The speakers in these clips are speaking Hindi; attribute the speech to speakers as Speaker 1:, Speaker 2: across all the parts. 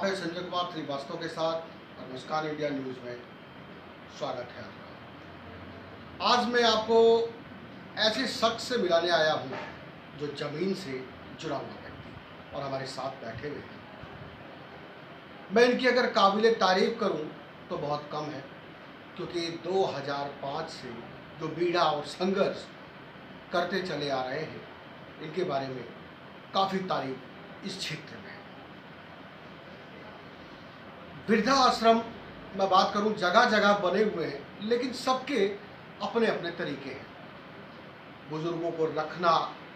Speaker 1: आप हैं संजय कुमार श्रीवास्तव के साथ और मुस्कान इंडिया न्यूज़ में स्वागत है आपका। आज मैं आपको ऐसे शख्स से मिलाने आया हूँ जो ज़मीन से जुड़ा हुआ व्यक्ति और हमारे साथ बैठे हुए हैं। मैं इनकी अगर काबिल तारीफ करूँ तो बहुत कम है, क्योंकि 2005 से जो बीड़ा और संघर्ष करते चले आ रहे हैं, इनके बारे में काफ़ी तारीफ इस क्षेत्र में है। वृद्धा आश्रम मैं बात करूं, जगह जगह बने हुए हैं, लेकिन सबके अपने अपने तरीके हैं। बुजुर्गों को रखना,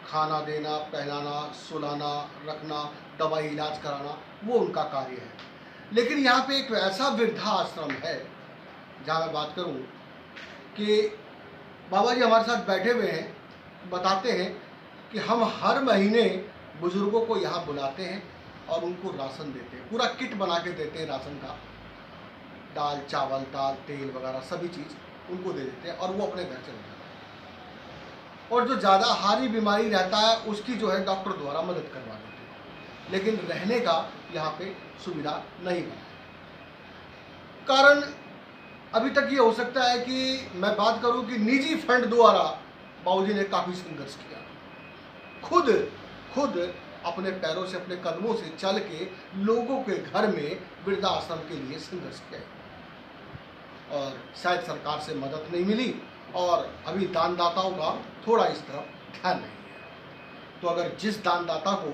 Speaker 1: खाना देना, पहनाना, सुलाना, रखना, दवाई इलाज कराना, वो उनका कार्य है। लेकिन यहाँ पे एक ऐसा वृद्धा आश्रम है जहाँ मैं बात करूँ कि बाबा जी हमारे साथ बैठे हुए हैं, बताते हैं कि हम हर महीने बुजुर्गों को यहाँ बुलाते हैं और उनको राशन देते हैं, पूरा किट बना के देते हैं राशन का, दाल चावल दाल तेल वगैरह सभी चीज़ उनको दे देते हैं और वो अपने घर चले जाते हैं। और जो ज़्यादा हारी बीमारी रहता है उसकी जो है डॉक्टर द्वारा मदद करवा देते हैं, लेकिन रहने का यहाँ पे सुविधा नहीं बना है। कारण अभी तक ये हो सकता है कि मैं बात करूँ कि निजी फंड द्वारा बाबूजी ने काफ़ी संघर्ष किया, खुद अपने पैरों से, अपने कदमों से चल के लोगों के घर में वृद्धाश्रम के लिए संघर्ष किया और शायद सरकार से मदद नहीं मिली और अभी दानदाताओं का थोड़ा इस तरफ ध्यान नहीं है। तो अगर जिस दानदाता को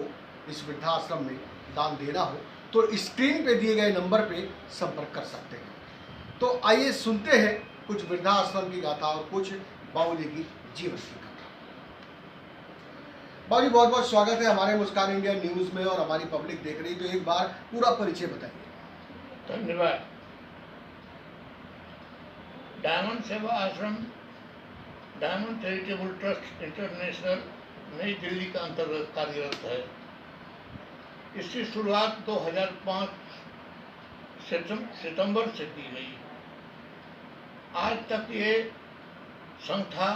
Speaker 1: इस वृद्धाश्रम में दान देना हो तो स्क्रीन पे दिए गए नंबर पे संपर्क कर सकते हैं। तो आइए सुनते हैं कुछ वृद्धाश्रम की गाथा और कुछ बाबूजी की जीवन की गाथा। बाबूजी बहुत बहुत स्वागत है हमारे मुस्कान इंडिया न्यूज़ में और हमारी पब्लिक देख रही, तो एक बार पूरा परिचय बताइए।
Speaker 2: धन्यवाद। डायमंड सेवा आश्रम डायमंड चैरिटेबल ट्रस्ट इंटरनेशनल नई दिल्ली का अंतर्गत कार्यरत है। इसकी शुरुआत 2005 सितंबर से की गई। आज तक ये संस्था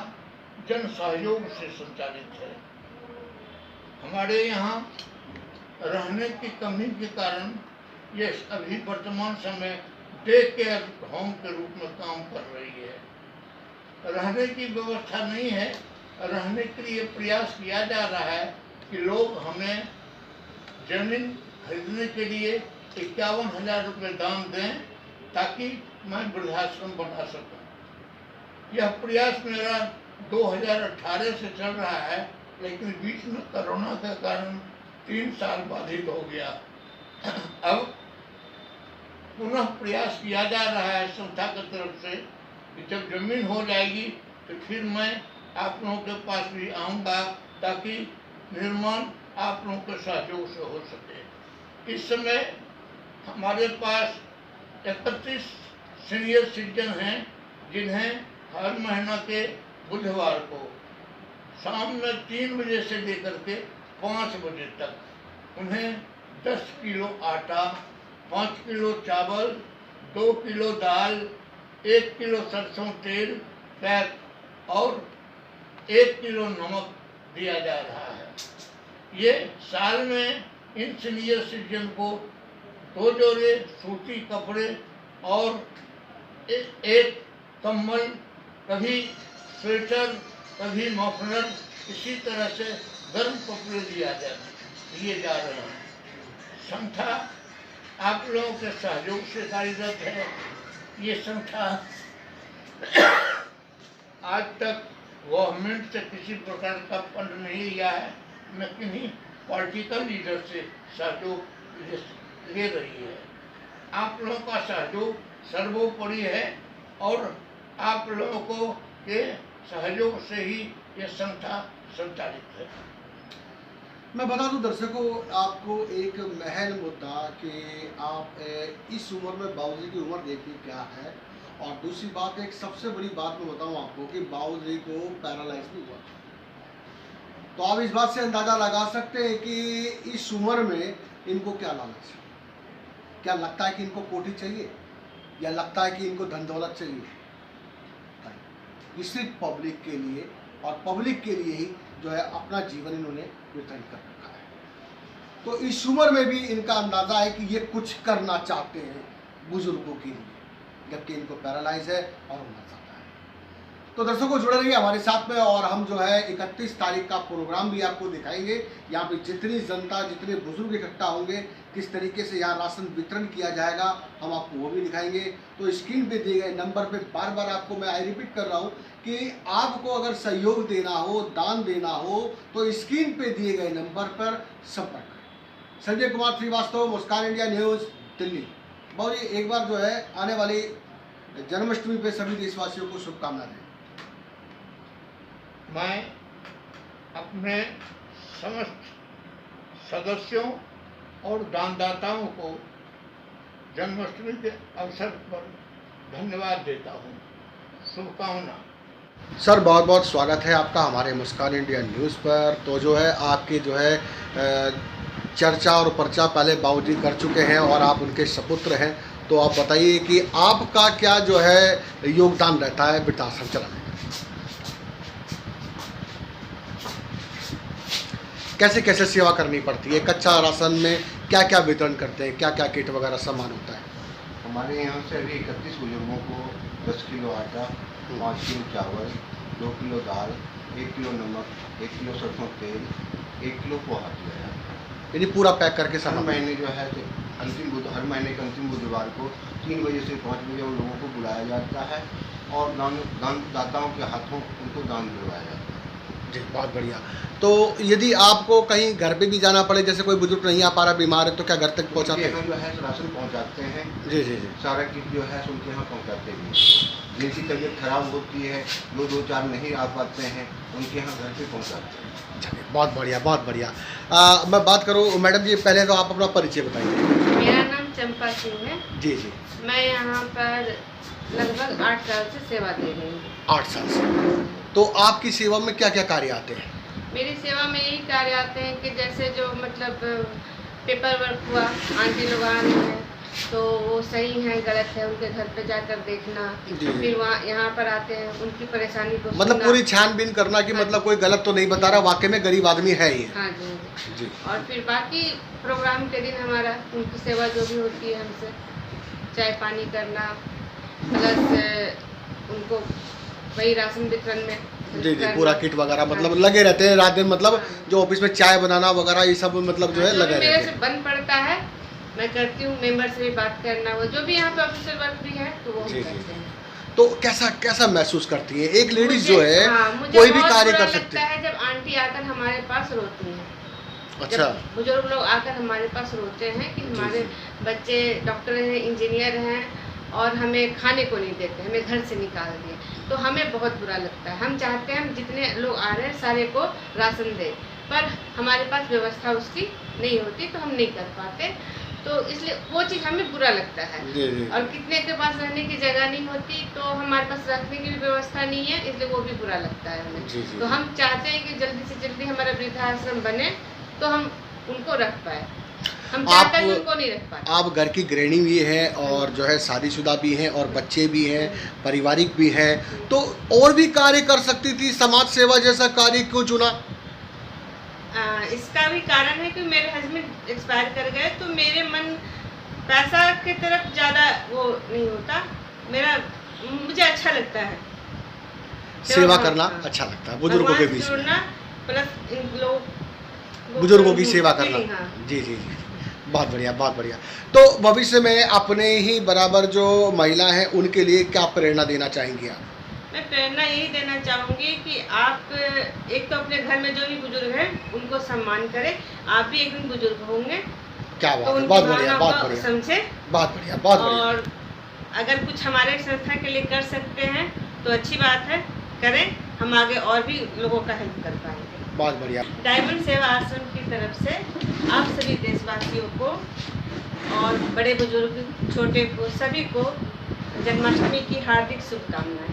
Speaker 2: जन सहयोग से संचालित है। हमारे यहाँ रहने की कमी के कारण ये अभी वर्तमान समय डे केयर होम के रूप में काम कर रही है। रहने की व्यवस्था नहीं है। रहने के लिए प्रयास किया जा रहा है कि लोग हमें जमीन खरीदने के लिए 51,000 रुपये दान दें ताकि मैं वृद्धाश्रम बना सकूं। यह प्रयास मेरा 2018 से चल रहा है, लेकिन बीच में कोरोना के कारण 3 साल बाधित हो गया। अब पुनः प्रयास किया जा रहा है संस्था की तरफ से कि जब जमीन हो जाएगी तो फिर मैं आप लोगों के पास भी आऊँगा ताकि निर्माण आप लोगों के सहयोग से हो सके। इस समय हमारे पास 31 सीनियर सिटीजन हैं जिन्हें हर महीना के बुधवार को शाम में 3 बजे से लेकर के 5 बजे तक उन्हें 10 किलो आटा, 5 किलो चावल, 2 किलो दाल, 1 किलो सरसों तेल पैक और 1 किलो नमक दिया जा रहा है। ये साल में इन सीनियर सिटीजन को 2 जोड़े सूती कपड़े और एक कम्बल, कभी स्वेटर, कभी मफलर, इसी तरह से गर्म कपड़े दिए जा रहे हैं। संस्था आप लोगों के सहयोग से कार्यरत है। ये संस्था आज तक गवर्नमेंट से किसी प्रकार का फंड नहीं लिया है, न किन्हीं पॉलिटिकल लीडर से सहयोग ले रही है। आप लोगों का सहयोग सर्वोपरि है और आप लोगों के सहयोग से ही यह संस्था संचालित है।
Speaker 1: मैं बता दूं दर्शकों आपको एक महल मुद्दा कि आप इस उम्र में बाबूजी की उम्र देखिए क्या है, और दूसरी बात एक सबसे बड़ी बात मैं बताऊं आपको कि बाबूजी को पैरालाइज भी हुआ। तो आप इस बात से अंदाज़ा लगा सकते हैं कि इस उम्र में इनको क्या लालच है। क्या लगता है कि इनको कोठी चाहिए या लगता है कि इनको धन दौलत चाहिए? ये सिर्फ पब्लिक के लिए और पब्लिक के लिए ही जो है अपना जीवन इन्होंने व्यतीत कर रखा है। तो इस उम्र में भी इनका अंदाज़ा है कि ये कुछ करना चाहते हैं बुजुर्गों के लिए, जबकि इनको पैरालाइज है और उड़ना चाहता है। तो दर्शकों जुड़े रहिए हमारे साथ में, और हम जो है 31 तारीख का प्रोग्राम भी आपको दिखाएंगे। यहाँ पे जितनी जनता, जितने बुजुर्ग इकट्ठा होंगे, किस तरीके से यहाँ राशन वितरण किया जाएगा, हम आपको वो भी दिखाएंगे। तो स्क्रीन पे दिए गए नंबर पे बार बार आपको मैं रिपीट कर रहा हूँ कि आपको अगर सहयोग देना हो, दान देना हो, तो स्क्रीन पे दिए गए नंबर पर संपर्क करें। संजय कुमार श्रीवास्तव, मुस्कान इंडिया न्यूज़, दिल्ली। बहुत ही एक बार जो है आने वाली जन्माष्टमी पे सभी देशवासियों को शुभकामनाएं दें।
Speaker 2: मैं अपने समस्त सदस्यों और दानदाताओं को जन्माष्टमी के अवसर पर धन्यवाद देता हूँ। शुभकामना।
Speaker 1: सर बहुत बहुत स्वागत है आपका हमारे मुस्कान इंडिया न्यूज़ पर। तो जो है आपकी जो है चर्चा और पर्चा पहले बाबूजी कर चुके हैं और आप उनके सपुत्र हैं, तो आप बताइए कि आपका क्या जो है योगदान रहता है वृद्धाश्रम चलाने में? कैसे कैसे सेवा करनी पड़ती है? कच्चा राशन में क्या क्या वितरण करते हैं, क्या क्या किट वगैरह सामान होता है?
Speaker 3: हमारे यहाँ से अभी 31 बुजुर्गों को 10 किलो आटा, 5 किलो चावल, 2 किलो दाल, 1 किलो नमक, 1 किलो सरसों तेल, 1 किलो पोहा दिया है।
Speaker 1: यानी पूरा पैक करके
Speaker 3: हर
Speaker 1: सामान?
Speaker 3: महीने जो है हर महीने के अंतिम बुधवार को 3 बजे से 5 बजे उन लोगों को बुलाया जाता है और दानदाताओं के हाथों उनको दान दिलवाया जाता है।
Speaker 1: जी बहुत बढ़िया। तो यदि आपको कहीं घर पे भी जाना पड़े, जैसे कोई बुजुर्ग नहीं आ पा रहा, बीमार है, तो क्या घर तक पहुंचाते हैं?
Speaker 3: उनके यहाँ जो है राशन पहुँचाते हैं।
Speaker 1: जी जी जी।
Speaker 3: सारा किट जो है उनके यहाँ पहुँचाते हैं। जिनकी तबीयत खराब होती है, जो 2-4 नहीं आ पाते हैं, उनके यहाँ घर पे पहुँचाते हैं।
Speaker 1: चलिए बहुत बढ़िया बहुत बढ़िया। मैं बात करूँ मैडम जी, पहले तो आप अपना परिचय बताइए।
Speaker 4: मेरा नाम चंपा सिंह है।
Speaker 1: जी जी।
Speaker 4: मैं यहाँ पर लगभग 8 साल से सेवा दे रही हूँ।
Speaker 1: 8 साल से। तो आपकी सेवा में क्या क्या कार्य आते हैं?
Speaker 4: मेरी सेवा में यही कार्य आते हैं कि जैसे जो मतलब पेपर वर्क हुआ, आंटी लोग आ रही हैं तो वो सही है गलत है, उनके घर पे जाकर देखना,
Speaker 1: जी।
Speaker 4: फिर वहाँ यहाँ पर आते हैं उनकी परेशानी को
Speaker 1: मतलब
Speaker 4: सुनना।
Speaker 1: पूरी छानबीन करना कि मतलब कोई गलत तो नहीं बता रहा, वाकई में गरीब आदमी है ये।
Speaker 4: हाँ जी।
Speaker 1: जी।
Speaker 4: और फिर बाकी प्रोग्राम के दिन हमारा उनकी सेवा जो भी होती है हमसे, चाय पानी करना, प्लस उनको वही राशन वितरण में
Speaker 1: जी जी पूरा किट वगैरह मतलब लगे रहते हैं रात दिन, मतलब जो ऑफिस में चाय बनाना वगैरह ये सब मतलब जो है लगे रहते
Speaker 4: मेरे
Speaker 1: हैं।
Speaker 4: से बन पड़ता है मैं करती हूँ, मेंबर से भी बात करना, वो जो भी यहाँ पे ऑफिशियल वर्क भी है तो वो हम
Speaker 1: जी, जी।
Speaker 4: करते हैं।
Speaker 1: तो कैसा कैसा महसूस करती है एक लेडीज जो है?
Speaker 4: मुझे
Speaker 1: कोई भी
Speaker 4: बहुत
Speaker 1: कार्य
Speaker 4: बुरा
Speaker 1: कर सकती
Speaker 4: लगता
Speaker 1: है।
Speaker 4: है जब आंटी आकर हमारे पास रोती हैं।
Speaker 1: अच्छा।
Speaker 4: जब बुजुर्ग लोग आकर हमारे पास रोते हैं कि हमारे बच्चे डॉक्टर हैं, इंजीनियर हैं और हमें खाने को नहीं देते, हमें घर से निकाल दिए, तो हमें बहुत बुरा लगता है। हम चाहते हैं हम जितने लोग आ रहे हैं सारे को राशन दें, पर हमारे पास व्यवस्था उसकी नहीं होती तो हम नहीं कर पाते, तो इसलिए वो चीज़ हमें बुरा लगता है।
Speaker 1: जी जी।
Speaker 4: और कितने के पास रहने की जगह नहीं होती तो हमारे पास रखने की भी व्यवस्था नहीं है, इसलिए वो भी बुरा लगता है हमें।
Speaker 1: जी, जी।
Speaker 4: तो हम चाहते हैं कि जल्दी से जल्दी हमारा वृद्धाश्रम बने तो हम उनको रख पाए, हम चाहते हैं उनको नहीं रख पाए।
Speaker 1: आप घर की गृहिणी भी हैं और जो है शादीशुदा भी हैं और बच्चे भी हैं, पारिवारिक भी हैं, तो और भी कार्य कर सकती थी, समाज सेवा जैसा कार्य क्यों चुना?
Speaker 4: इसका भी कारण है कि मेरे हस्बैंड एक्सपायर कर गए तो मेरे मन पैसा की तरफ ज़्यादा वो नहीं होता, मुझे अच्छा लगता है
Speaker 1: सेवा करना अच्छा लगता है बुजुर्गों के बीच में,
Speaker 4: प्लस इन लोग
Speaker 1: बुजुर्गों की सेवा करना।
Speaker 4: हाँ।
Speaker 1: जी जी जी बहुत बढ़िया बहुत बढ़िया। तो भविष्य में अपने ही बराबर जो महिला हैं उनके लिए क्या प्रेरणा देना चाहेंगी आप?
Speaker 4: मैं प्रेरणा यही देना चाहूँगी कि आप एक तो अपने घर में जो भी बुजुर्ग हैं उनको सम्मान करें, आप भी एक दिन बुजुर्ग होंगे
Speaker 1: क्या
Speaker 4: तो
Speaker 1: बात है,
Speaker 4: उनकी
Speaker 1: बहुत बढ़िया बहुत
Speaker 4: भावनाओं को
Speaker 1: बढ़िया
Speaker 4: समझे,
Speaker 1: बहुत बढ़िया बहुत बढ़िया।
Speaker 4: और अगर कुछ हमारे संस्था के लिए कर सकते हैं तो अच्छी बात है, करें, हम आगे और भी लोगों का हेल्प कर पाएंगे।
Speaker 1: बहुत बढ़िया।
Speaker 4: डायमंड सेवा आश्रम की तरफ से आप सभी देशवासियों को और बड़े बुजुर्ग छोटे को सभी को जन्माष्टमी की हार्दिक शुभकामनाएं।